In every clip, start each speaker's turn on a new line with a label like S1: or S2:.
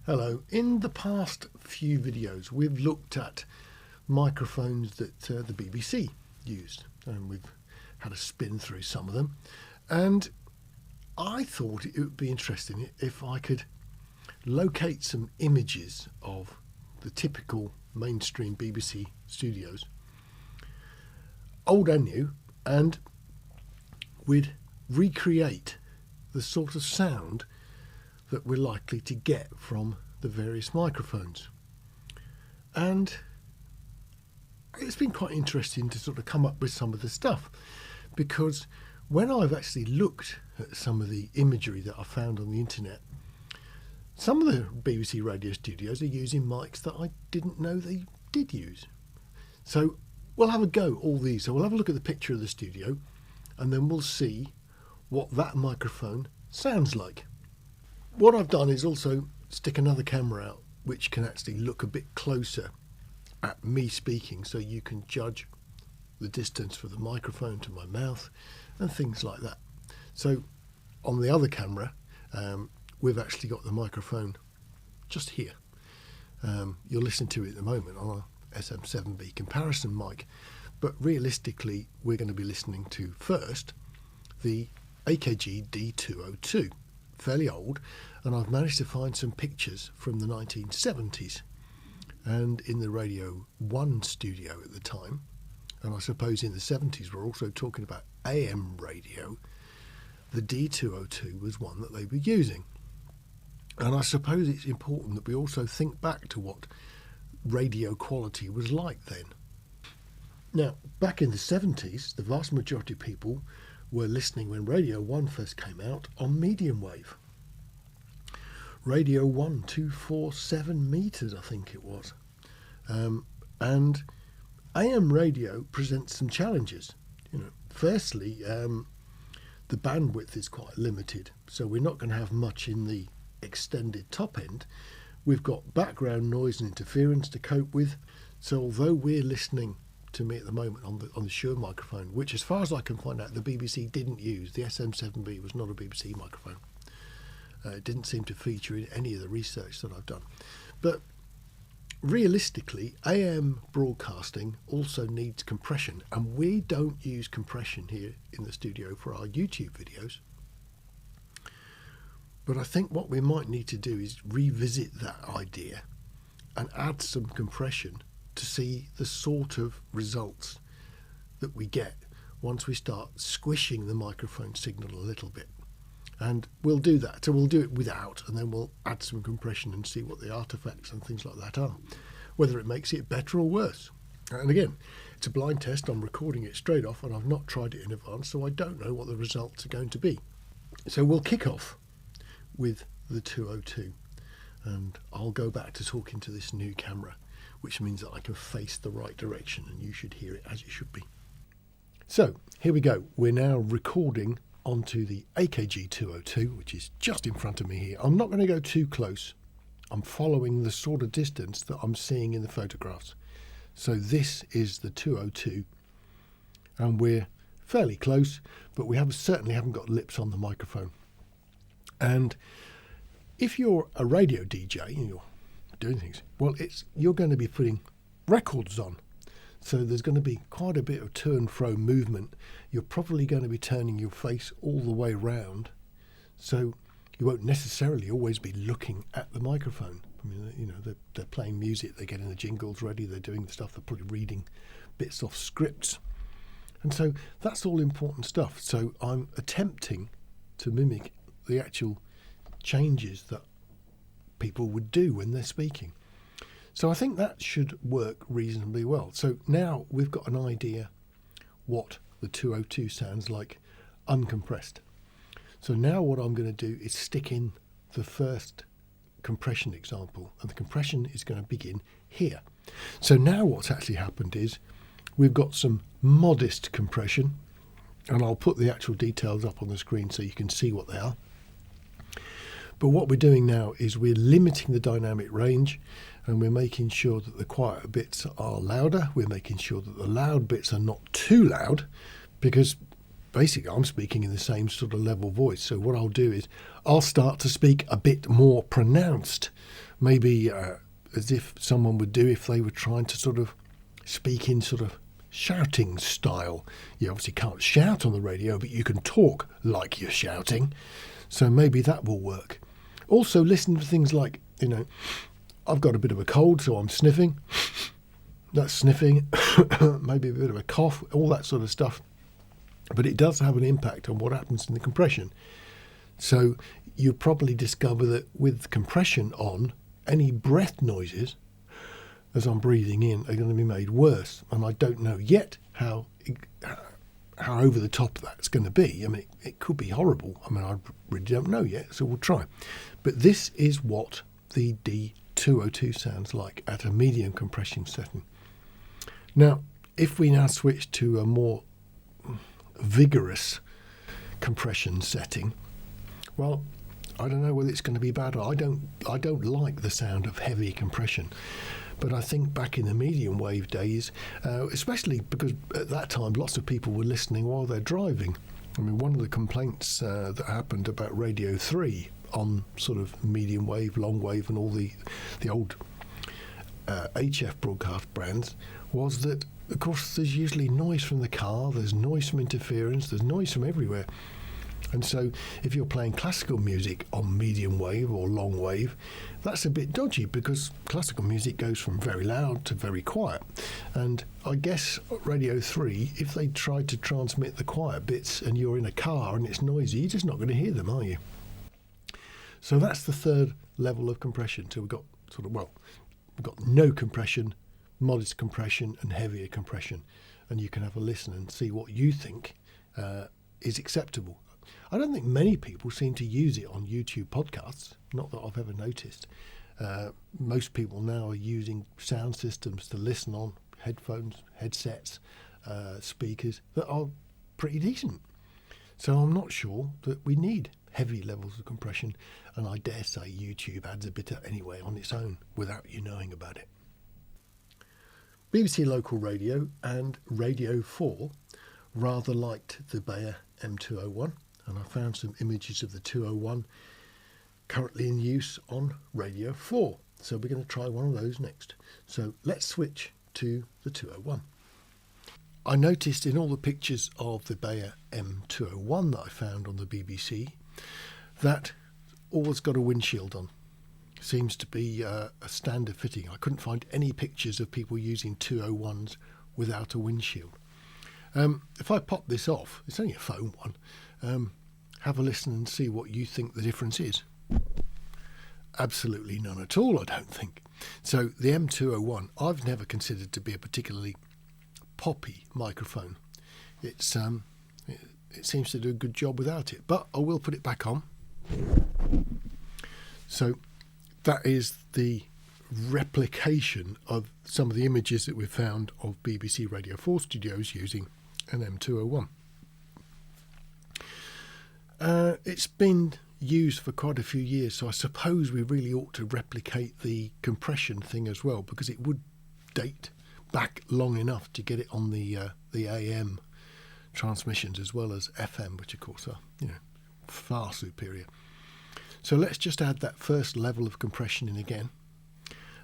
S1: Hello. In the past few videos we've looked at microphones that the BBC used, and we've had a spin through some of them, and I thought it would be interesting if I could locate some images of the typical mainstream BBC studios, old and new, and we'd recreate the sort of sound that we're likely to get from the various microphones. And it's been quite interesting to sort of come up with some of the stuff, because when I've actually looked at some of the imagery that I found on the internet, some of the BBC radio studios are using mics that I didn't know they did use. So we'll have a go, all these. So we'll have a look at the picture of the studio, and then we'll see what that microphone sounds like. What I've done is also stick another camera out which can actually look a bit closer at me speaking, so you can judge the distance for the microphone to my mouth and things like that. So on the other camera, we've actually got the microphone just here. You're listening to it at the moment on a SM7B comparison mic, but realistically we're going to be listening to first the AKG D202. Fairly old, and I've managed to find some pictures from the 1970s and in the Radio 1 studio at the time, and I suppose in the 70s we're also talking about AM radio. The D202 was one that they were using, and I suppose it's important that we also think back to what radio quality was like then. Now, back in the 70s, the vast majority of people were listening, when Radio 1 first came out, on medium wave. Radio 1, 247 metres, I think it was. And AM radio presents some challenges. Firstly, the bandwidth is quite limited, so we're not going to have much in the extended top end. We've got background noise and interference to cope with, so although we're listening to me at the moment on the Shure microphone, which as far as I can find out the BBC didn't use. The SM7B was not a BBC microphone. It didn't seem to feature in any of the research that I've done. But realistically, AM broadcasting also needs compression, and we don't use compression here in the studio for our YouTube videos. But I think what we might need to do is revisit that idea and add some compression to see the sort of results that we get once we start squishing the microphone signal a little bit. And we'll do that. So we'll do it without, and then we'll add some compression and see what the artifacts and things like that are, whether it makes it better or worse. And again, it's a blind test. I'm recording it straight off, and I've not tried it in advance, so I don't know what the results are going to be. So we'll kick off with the 202, and I'll go back to talking to this new camera, which means that I can face the right direction, and you should hear it as it should be. So here we go. We're now recording onto the AKG 202, which is just in front of me here. I'm not going to go too close. I'm following the sort of distance that I'm seeing in the photographs. So this is the 202, and we're fairly close, but we certainly haven't got lips on the microphone. And if you're a radio DJ and you're doing things, well, you're going to be putting records on, so there's going to be quite a bit of to and fro movement. You're probably going to be turning your face all the way round, so you won't necessarily always be looking at the microphone. I mean, they're playing music, they're getting the jingles ready, they're doing the stuff, they're probably reading bits off scripts, and so that's all important stuff. So I'm attempting to mimic the actual changes that people would do when they're speaking. So I think that should work reasonably well. So now we've got an idea what the 202 sounds like uncompressed. So now what I'm going to do is stick in the first compression example, and the compression is going to begin here. So now what's actually happened is we've got some modest compression, and I'll put the actual details up on the screen so you can see what they are. But what we're doing now is we're limiting the dynamic range, and we're making sure that the quieter bits are louder. We're making sure that the loud bits are not too loud, because basically I'm speaking in the same sort of level voice. So what I'll do is I'll start to speak a bit more pronounced maybe as if someone would do if they were trying to sort of speak in sort of shouting style. You obviously can't shout on the radio, but you can talk like you're shouting. So maybe that will work. Also, listen to things like, I've got a bit of a cold, so I'm sniffing. That's sniffing. Maybe a bit of a cough, all that sort of stuff. But it does have an impact on what happens in the compression. So you probably discover that with compression on, any breath noises as I'm breathing in are going to be made worse. And I don't know yet how over the top that's going to be. I mean, it could be horrible. I mean, I really don't know yet, so we'll try. But this is what the D202 sounds like at a medium compression setting. Now, if we now switch to a more vigorous compression setting, well, I don't know whether it's going to be bad. I don't like the sound of heavy compression. But I think back in the medium wave days, especially because at that time lots of people were listening while they're driving. I mean, one of the complaints that happened about Radio 3 on sort of medium wave, long wave and all the old HF broadcast brands was that, of course, there's usually noise from the car, there's noise from interference, there's noise from everywhere. And so if you're playing classical music on medium wave or long wave, that's a bit dodgy because classical music goes from very loud to very quiet. And I guess Radio 3, if they tried to transmit the quiet bits and you're in a car and it's noisy, you're just not going to hear them, are you? So that's the third level of compression. So we've got we've got no compression, modest compression and heavier compression. And you can have a listen and see what you think is acceptable. I don't think many people seem to use it on YouTube podcasts, not that I've ever noticed. Most people now are using sound systems to listen on, headphones, headsets, speakers that are pretty decent. So I'm not sure that we need heavy levels of compression, and I dare say YouTube adds a bit anyway on its own without you knowing about it. BBC Local Radio and Radio 4 rather liked the Beyer M201. And I found some images of the 201 currently in use on Radio 4. So we're going to try one of those next. So let's switch to the 201. I noticed in all the pictures of the Beyer M201 that I found on the BBC that always got a windshield on. Seems to be a standard fitting. I couldn't find any pictures of people using 201s without a windshield. If I pop this off, it's only a foam one, have a listen and see what you think the difference is. Absolutely none at all, I don't think. So the M201, I've never considered to be a particularly poppy microphone. It seems to do a good job without it, but I will put it back on. So that is the replication of some of the images that we've found of BBC Radio 4 studios using an M201. It's been used for quite a few years, so I suppose we really ought to replicate the compression thing as well, because it would date back long enough to get it on the AM transmissions as well as FM, which of course are far superior. So let's just add that first level of compression in again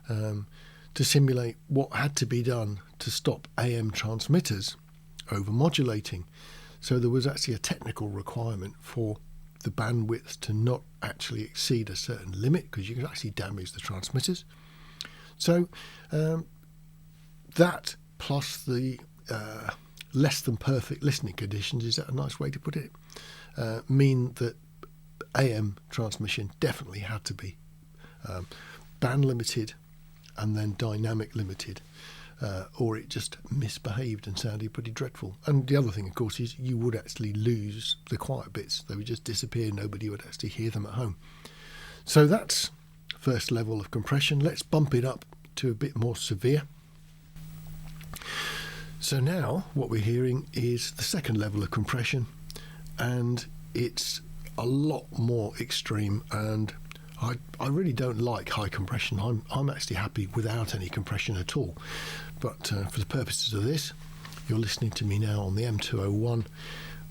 S1: to simulate what had to be done to stop AM transmitters over-modulating. So there was actually a technical requirement for the bandwidth to not actually exceed a certain limit, because you can actually damage the transmitters. So that plus the less than perfect listening conditions, is that a nice way to put it, mean that AM transmission definitely had to be band limited and then dynamic limited, or it just misbehaved and sounded pretty dreadful. And the other thing, of course, is you would actually lose the quiet bits. They would just disappear. Nobody would actually hear them at home. So that's first level of compression. Let's bump it up to a bit more severe. So now what we're hearing is the second level of compression, and it's a lot more extreme, and I really don't like high compression. I'm actually happy without any compression at all. But for the purposes of this, you're listening to me now on the M201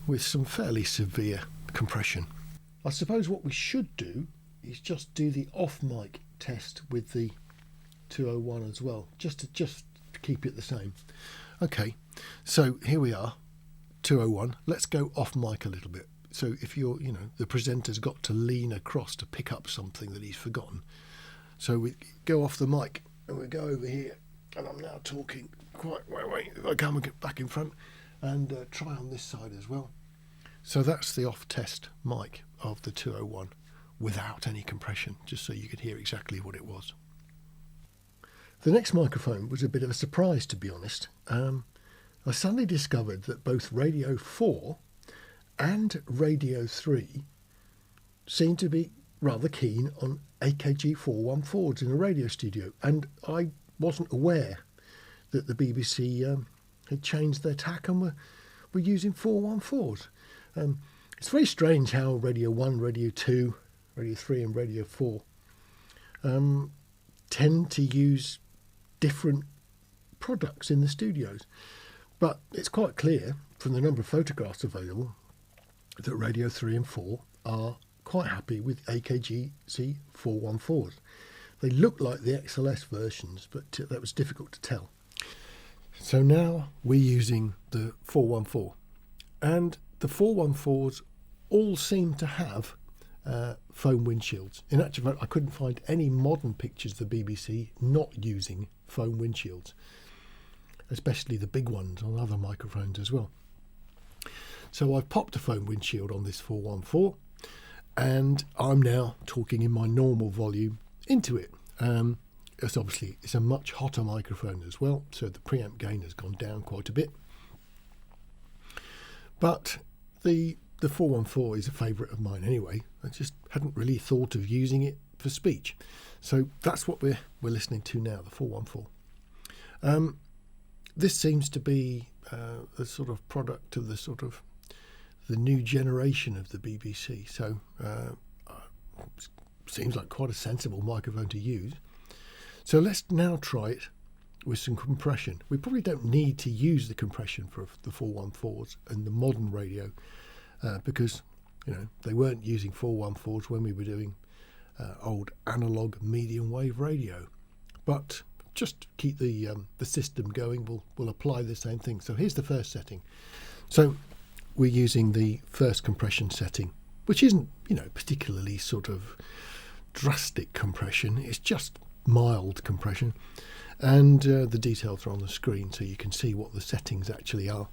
S1: with some fairly severe compression. I suppose what we should do is just do the off-mic test with the 201 as well, just to keep it the same. Okay, so here we are, 201. Let's go off mic a little bit. So if you're, the presenter's got to lean across to pick up something that he's forgotten. So we go off the mic and we go over here, and I'm now talking wait, if I come back in front and try on this side as well. So that's the off test mic of the 201 without any compression, just so you could hear exactly what it was. The next microphone was a bit of a surprise, to be honest. I suddenly discovered that both Radio 4 and Radio 3 seemed to be rather keen on AKG 414s in a radio studio, and I wasn't aware that the BBC had changed their tack and were using 414s. It's very strange how Radio 1, Radio 2, Radio 3 and Radio 4 tend to use different products in the studios. But it's quite clear from the number of photographs available that Radio 3 and 4 are quite happy with AKG C414s. They look like the XLS versions, but that was difficult to tell. So now we're using the 414, and the 414s all seem to have foam windshields. In actual fact, I couldn't find any modern pictures of the BBC not using foam windshields, especially the big ones on other microphones as well. So I've popped a foam windshield on this 414, and I'm now talking in my normal volume into it. It's a much hotter microphone as well, so the preamp gain has gone down quite a bit. But the 414 is a favourite of mine anyway. I just hadn't really thought of using it for speech. So that's what we're listening to now, the 414. This seems to be a sort of product of the new generation of the BBC. So seems like quite a sensible microphone to use. So let's now try it with some compression. We probably don't need to use the compression for the 414s and the modern radio because they weren't using 414s when we were doing old analogue medium wave radio. But just to keep the system going, we'll apply the same thing. So here's the first setting. So we're using the first compression setting, which isn't particularly sort of drastic compression. It's just mild compression, and the details are on the screen so you can see what the settings actually are.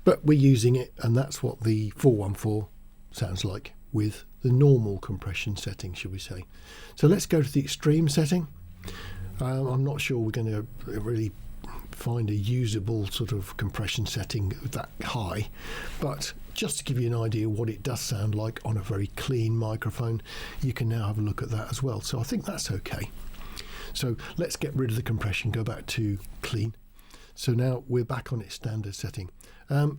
S1: But we're using it, and that's what the 414 sounds like with the normal compression setting, should we say. So let's go to the extreme setting. I'm not sure we're going to really find a usable sort of compression setting that high, but just to give you an idea what it does sound like on a very clean microphone, you can now have a look at that as well. So I think that's okay. So let's get rid of the compression, go back to clean. So now we're back on its standard setting.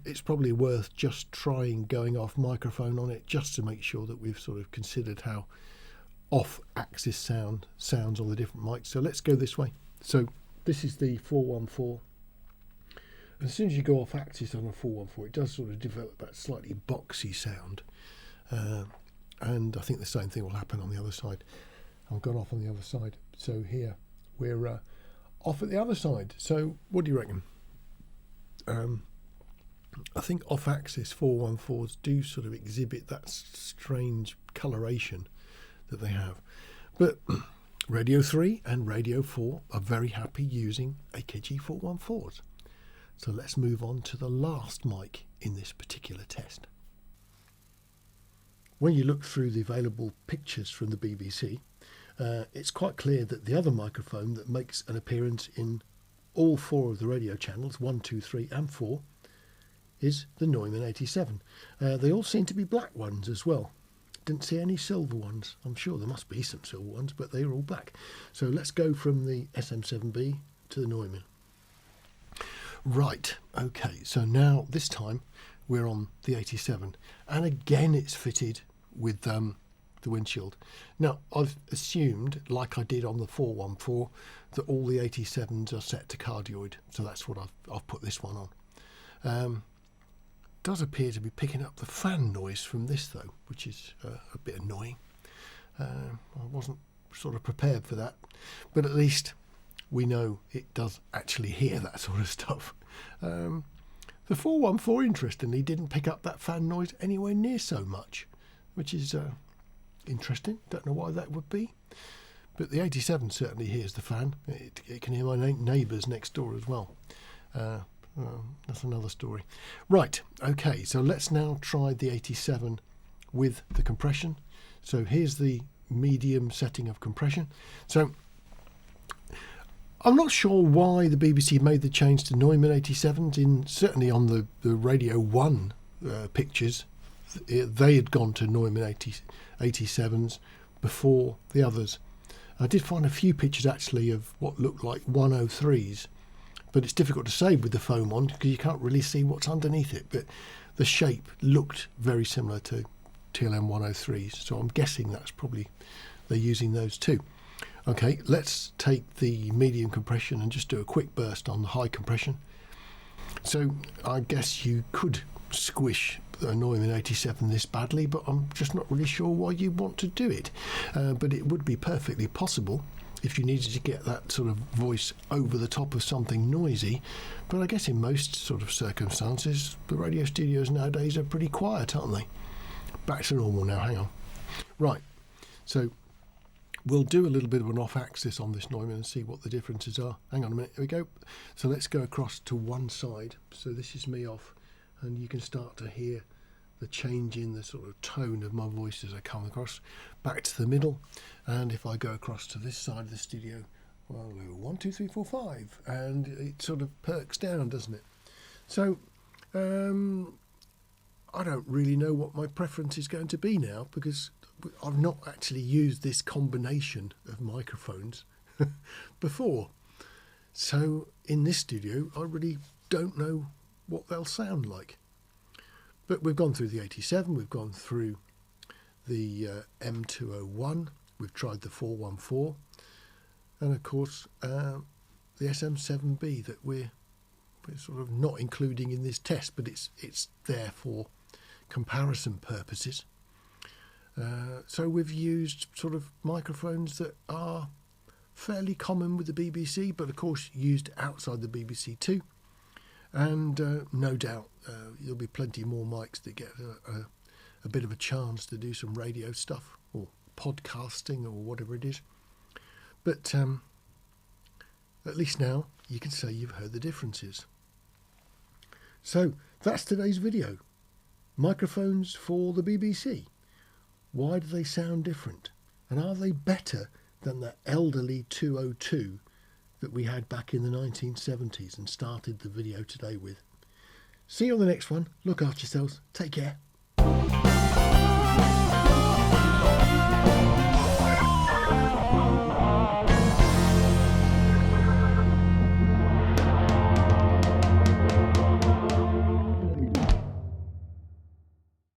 S1: It's probably worth just trying going off microphone on it, just to make sure that we've sort of considered how off-axis sounds on the different mics. So let's go this way. So this is the 414. As soon as you go off axis on a 414, it does sort of develop that slightly boxy sound. And I think the same thing will happen on the other side. I've gone off on the other side. So here we're off at the other side. So what do you reckon? I think off-axis 414s do sort of exhibit that strange coloration that they have. But Radio 3 and Radio 4 are very happy using AKG 414s. So let's move on to the last mic in this particular test. When you look through the available pictures from the BBC, it's quite clear that the other microphone that makes an appearance in all four of the radio channels, 1, 2, 3 and 4, is the Neumann 87. They all seem to be black ones as well. Didn't see any silver ones. I'm sure there must be some silver ones, but they are all black. So let's go from the SM7B to the Neumann. Right, okay, so now this time we're on the 87, and again it's fitted with the windshield. Now I've assumed, like I did on the 414, that all the 87s are set to cardioid, so that's what I've put this one on. Does appear to be picking up the fan noise from this though, which is a bit annoying. I wasn't sort of prepared for that, but at least we know it does actually hear that sort of stuff. The 414, interestingly, didn't pick up that fan noise anywhere near so much, which is interesting. Don't know why that would be. But the 87 certainly hears the fan. It can hear my neighbours next door as well. That's another story. Right, okay, so let's now try the 87 with the compression. So here's the medium setting of compression. So I'm not sure why the BBC made the change to Neumann 87s. Certainly on the Radio 1 pictures, they had gone to Neumann 87s before the others. I did find a few pictures actually of what looked like 103s, but it's difficult to say with the foam on because you can't really see what's underneath it. But the shape looked very similar to TLM 103s, so I'm guessing that's probably they're using those too. Okay, let's take the medium compression and just do a quick burst on the high compression. So I guess you could squish a Neumann 87 this badly, but I'm just not really sure why you want to do it. But it would be perfectly possible if you needed to get that sort of voice over the top of something noisy. But I guess in most sort of circumstances, the radio studios nowadays are pretty quiet, aren't they? Back to normal now, hang on. Right, so we'll do a little bit of an off-axis on this Neumann and see what the differences are. Hang on a minute, here we go. So let's go across to one side. So this is me off, and you can start to hear the change in the sort of tone of my voice as I come across. Back to the middle, and if I go across to this side of the studio, well, 1, 2, 3, 4, 5, and it sort of perks down, doesn't it? So I don't really know what my preference is going to be now, because I've not actually used this combination of microphones before. So in this studio, I really don't know what they'll sound like. But we've gone through the 87, we've gone through the M201, we've tried the 414, and of course the SM7B that we're sort of not including in this test, but it's there for comparison purposes. So we've used sort of microphones that are fairly common with the BBC, but of course used outside the BBC too. And no doubt there'll be plenty more mics that get a bit of a chance to do some radio stuff or podcasting or whatever it is. But at least now you can say you've heard the differences. So that's today's video. Microphones for the BBC. Why do they sound different? And are they better than the elderly 202 that we had back in the 1970s and started the video today with? See you on the next one. Look after yourselves. Take care.